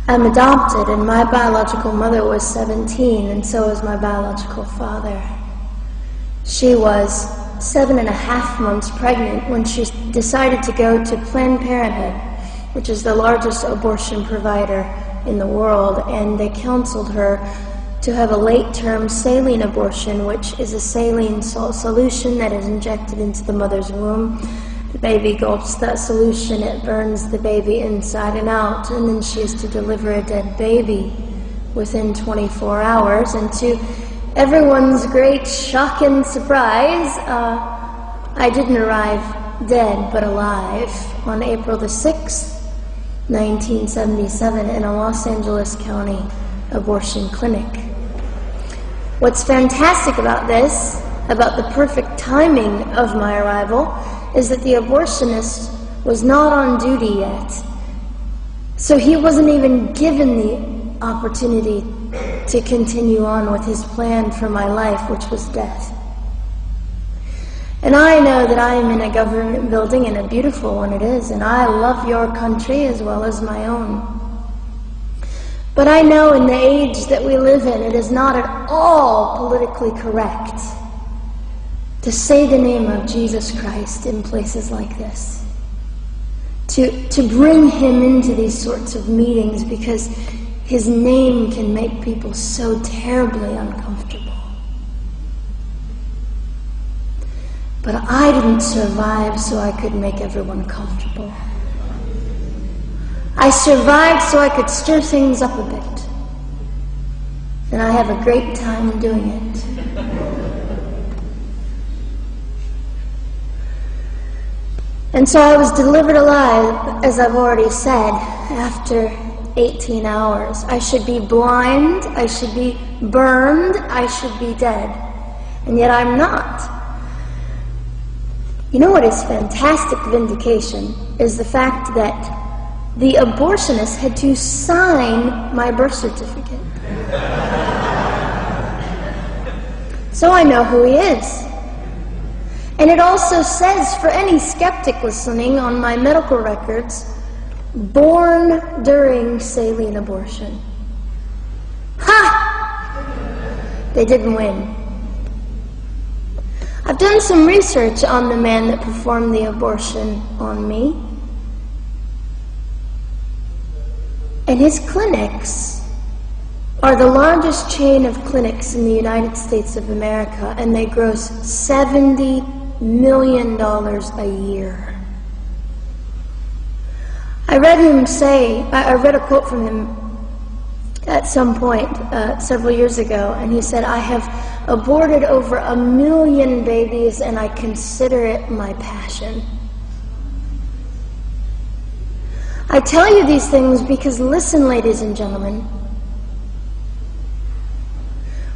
I'm adopted, and my biological mother was 17, and so was my biological father. She was 7.5 months pregnant when she decided to go to Planned Parenthood, which is the largest abortion provider in the world, and they counseled her to have a late-term saline abortion, which is a saline salt solution that is injected into the mother's womb. The baby gulps that solution, it burns the baby inside and out, and then she is to deliver a dead baby within 24 hours. And to everyone's great shock and surprise, I didn't arrive dead but alive on April the 6th, 1977 in a Los Angeles County abortion clinic. What's fantastic about this, about the perfect timing of my arrival, is that the abortionist was not on duty yet. So he wasn't even given the opportunity to continue on with his plan for my life, which was death. And I know that I am in a government building, and a beautiful one it is, and I love your country as well as my own. But I know in the age that we live in, it is not at all politically correct to say the name of Jesus Christ in places like this. To bring him into these sorts of meetings, because his name can make people so terribly uncomfortable. But I didn't survive so I could make everyone comfortable. I survived so I could stir things up a bit. And I have a great time doing it. And so I was delivered alive, as I've already said, after 18 hours. I should be blind, I should be burned, I should be dead. And yet I'm not. You know what is fantastic vindication is the fact that the abortionist had to sign my birth certificate. So I know who he is. And it also says, for any skeptic listening, on my medical records, born during saline abortion. Ha! They didn't win. I've done some research on the man that performed the abortion on me. And his clinics are the largest chain of clinics in the United States of America, and they gross $70 million a year. I read a quote from him at some point several years ago, and he said, "I have aborted over 1 million babies, and I consider it my passion." I tell you these things because, listen, ladies and gentlemen,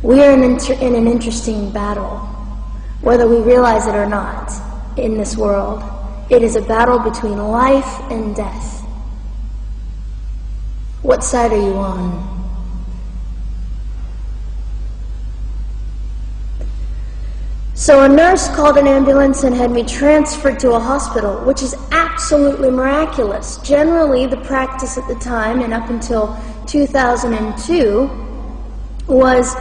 we are in an interesting battle, whether we realize it or not, in this world. It is a battle between life and death. What side are you on? So a nurse called an ambulance and had me transferred to a hospital, which is absolutely miraculous. Generally, the practice at the time, and up until 2002, was,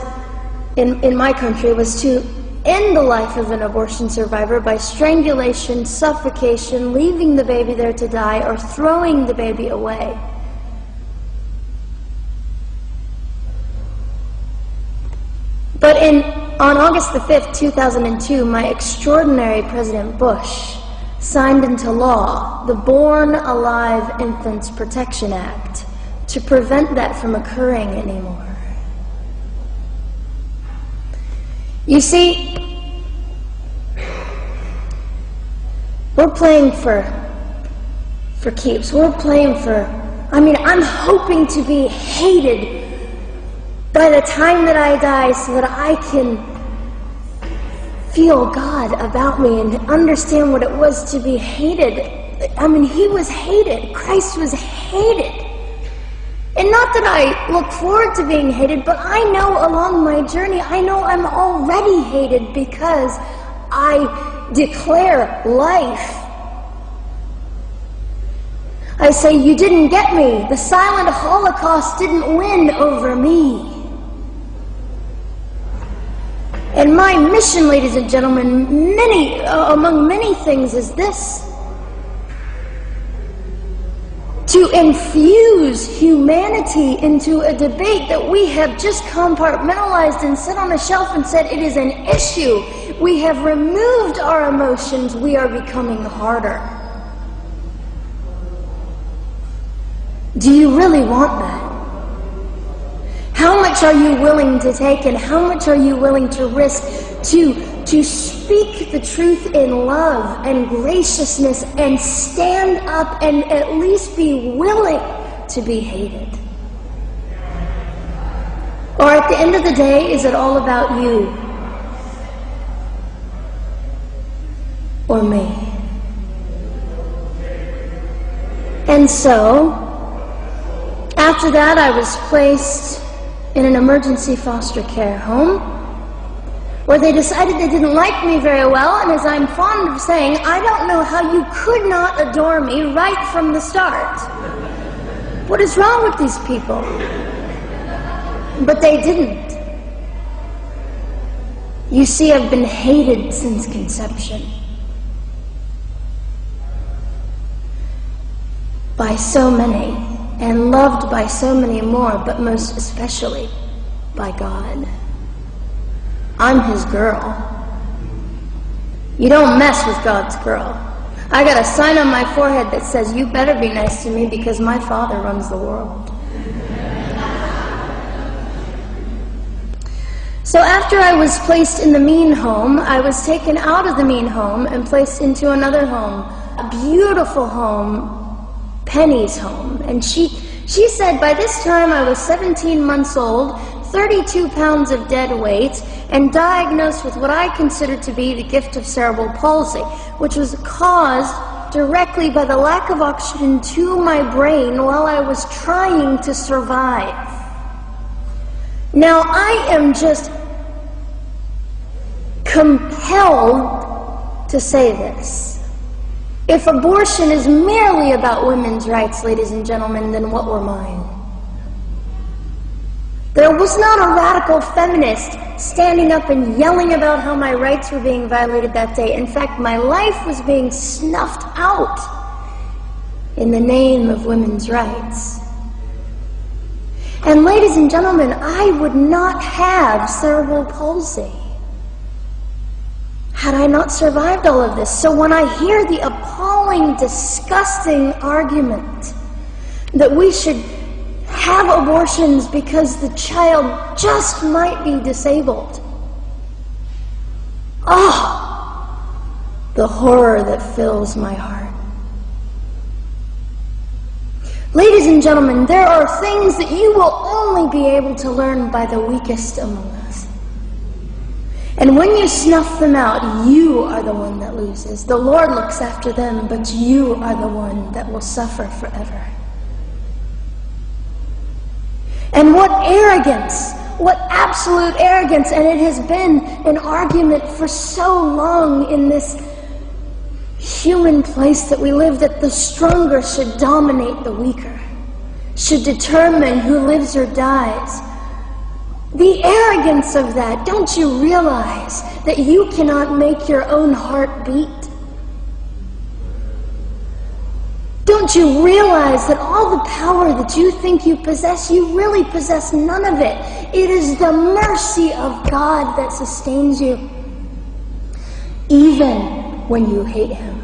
in my country, was to end the life of an abortion survivor by strangulation, suffocation, leaving the baby there to die, or throwing the baby away. But on August the 5th, 2002, my extraordinary President Bush signed into law the Born Alive Infants Protection Act to prevent that from occurring anymore. You see, we're playing for keeps. We're playing I'm hoping to be hated by the time that I die, so that I can feel God about me and understand what it was to be hated. He was hated. Christ was hated. And not that I look forward to being hated, but I know along my journey, I know I'm already hated because I declare life. I say, you didn't get me. The silent Holocaust didn't win over me. And my mission, ladies and gentlemen, among many things, is this: to infuse humanity into a debate that we have just compartmentalized and set on a shelf and said it is an issue. We have removed our emotions. We are becoming harder. Do you really want that? How much are you willing to take, and how much are you willing to risk to speak the truth in love and graciousness and stand up and at least be willing to be hated? Or at the end of the day, is it all about you or me? And so, after that, I was placed in an emergency foster care home, where they decided they didn't like me very well, and as I'm fond of saying, I don't know how you could not adore me right from the start. What is wrong with these people? But they didn't. You see, I've been hated since conception. By so many, and loved by so many more, but most especially by God. I'm His girl. You don't mess with God's girl. I got a sign on my forehead that says, you better be nice to me because my Father runs the world. So after I was placed in the mean home, I was taken out of the mean home and placed into another home, a beautiful home, Penny's home. And she said by this time I was 17 months old, 32 pounds of dead weight, and diagnosed with what I considered to be the gift of cerebral palsy, which was caused directly by the lack of oxygen to my brain while I was trying to survive. Now, I am just compelled to say this. If abortion is merely about women's rights, ladies and gentlemen, then what were mine? There was not a radical feminist standing up and yelling about how my rights were being violated that day. In fact, my life was being snuffed out in the name of women's rights. And ladies and gentlemen, I would not have cerebral palsy had I not survived all of this. So when I hear the appalling, disgusting argument that we should have abortions because the child just might be disabled, the horror that fills my heart. Ladies and gentlemen, there are things that you will only be able to learn by the weakest among us. And when you snuff them out, you are the one that loses. The Lord looks after them, but you are the one that will suffer forever. And what arrogance, what absolute arrogance, and it has been an argument for so long in this human place that we live, that the stronger should dominate the weaker, should determine who lives or dies. The arrogance of that, don't you realize that you cannot make your own heart beat? Don't you realize that all the power that you think you possess, you really possess none of it? It is the mercy of God that sustains you, even when you hate Him.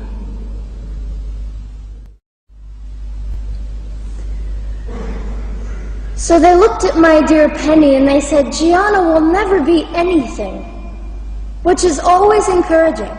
So they looked at my dear Penny and they said, Gianna will never be anything, which is always encouraging.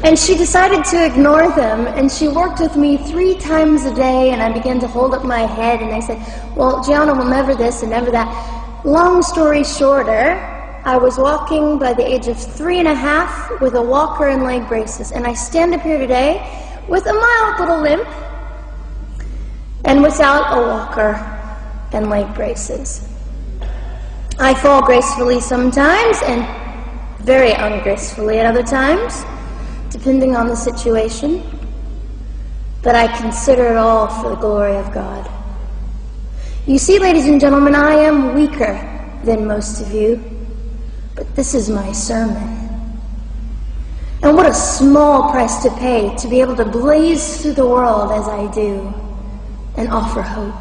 And she decided to ignore them, and she worked with me 3 times a day, and I began to hold up my head, and they said, well, Gianna will never this and never that. Long story shorter, I was walking by the age of 3.5 with a walker and leg braces, and I stand up here today with a mild little limp and without a walker and leg braces. I fall gracefully sometimes and very ungracefully at other times, depending on the situation. but I consider it all for the glory of God. You see, ladies and gentlemen, I am weaker than most of you, but this is my sermon. And what a small price to pay to be able to blaze through the world as I do and offer hope.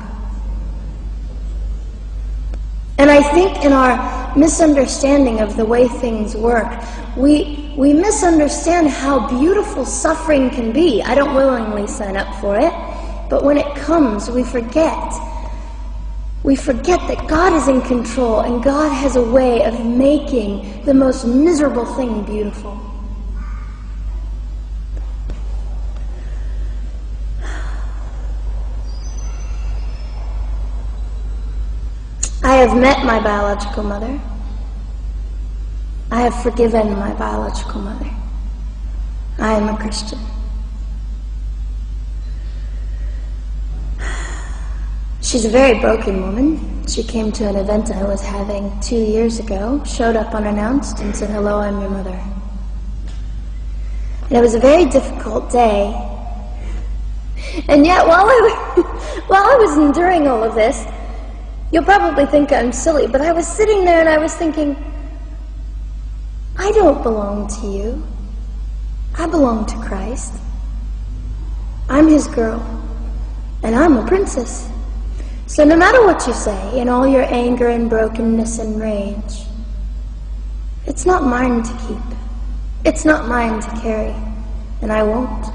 And I think in our misunderstanding of the way things work, we misunderstand how beautiful suffering can be. I don't willingly sign up for it, but when it comes, we forget. We forget that God is in control and God has a way of making the most miserable thing beautiful. I have met my biological mother. I have forgiven my biological mother. I am a Christian. She's a very broken woman. She came to an event I was having 2 years ago, showed up unannounced, and said, "Hello, I'm your mother." And it was a very difficult day. And yet, while I was enduring all of this, you'll probably think I'm silly, but I was sitting there and I was thinking, I don't belong to you. I belong to Christ. I'm his girl, and I'm a princess. So no matter what you say, in all your anger and brokenness and rage, it's not mine to keep. It's not mine to carry, and I won't.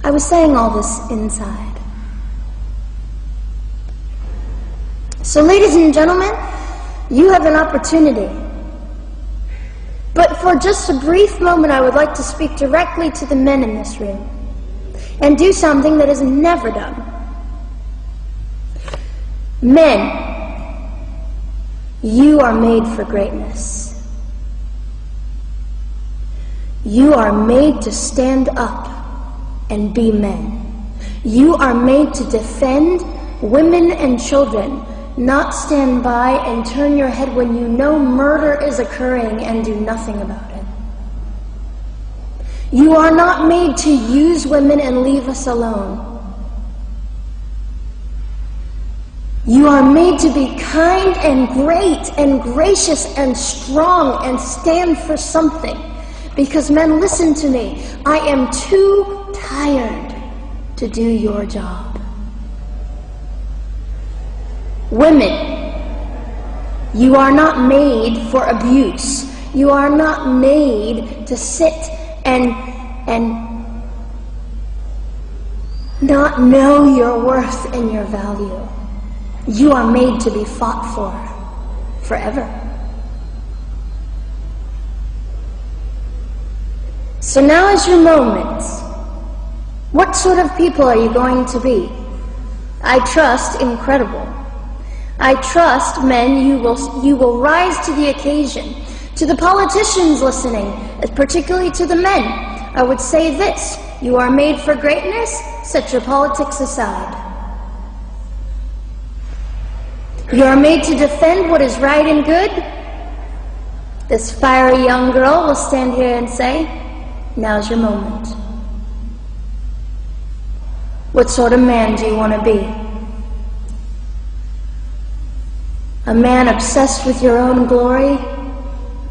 I was saying all this inside. So, ladies and gentlemen, you have an opportunity. But for just a brief moment, I would like to speak directly to the men in this room and do something that is never done. Men, you are made for greatness. You are made to stand up and be men. You are made to defend women and children, not stand by and turn your head when you know murder is occurring and do nothing about it. You are not made to use women and leave us alone. You are made to be kind and great and gracious and strong and stand for something. Because men, listen to me, I am too tired to do your job. Women, you are not made for abuse. You are not made to sit and not know your worth and your value. You are made to be fought for forever. So now is your moment. What sort of people are you going to be? I trust incredible. I trust, men, you will rise to the occasion. To the politicians listening, particularly to the men, I would say this: you are made for greatness, set your politics aside. You are made to defend what is right and good. This fiery young girl will stand here and say, now's your moment. What sort of man do you want to be? A man obsessed with your own glory,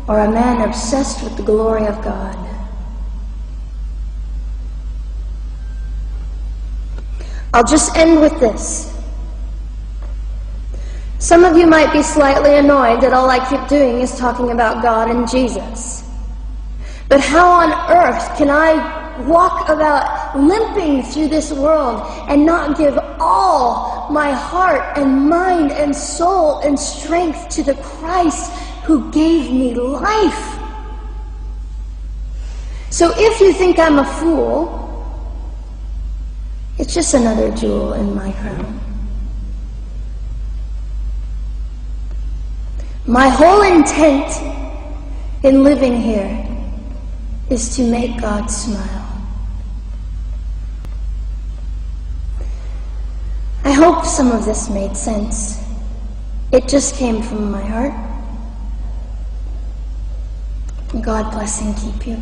or a man obsessed with the glory of God? I'll just end with this. Some of you might be slightly annoyed that all I keep doing is talking about God and Jesus. But how on earth can I walk about limping through this world and not give all my heart and mind and soul and strength to the Christ who gave me life? So if you think I'm a fool, it's just another jewel in my crown. My whole intent in living here is to make God smile. I hope some of this made sense. It just came from my heart. God bless and keep you.